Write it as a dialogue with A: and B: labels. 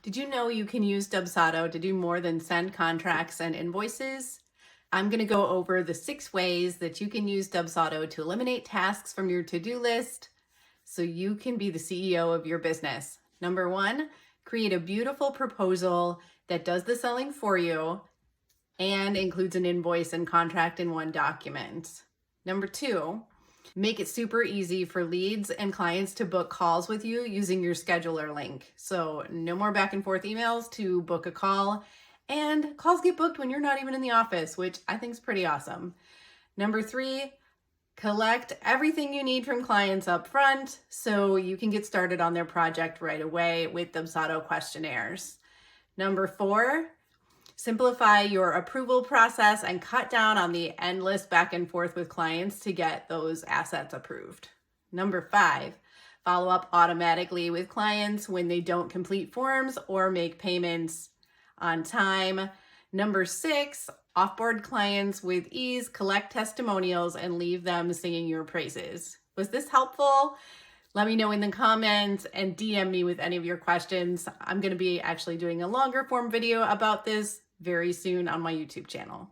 A: Did you know you can use Dubsado to do more than send contracts and invoices? I'm going to go over the 6 ways that you can use Dubsado to eliminate tasks from your to-do list so you can be the CEO of your business. Number 1, create a beautiful proposal that does the selling for you and includes an invoice and contract in one document. Number 2, make it super easy for leads and clients to book calls with you using your scheduler link. So no more back and forth emails to book a call, and calls get booked when you're not even in the office, which I think is pretty awesome. Number 3, collect everything you need from clients up front so you can get started on their project right away with Dubsado questionnaires. Number 4, simplify your approval process and cut down on the endless back and forth with clients to get those assets approved. Number 5, follow up automatically with clients when they don't complete forms or make payments on time. Number 6, offboard clients with ease, collect testimonials, and leave them singing your praises. Was this helpful? Let me know in the comments and DM me with any of your questions. I'm going to be actually doing a longer form video about this very soon on my YouTube channel.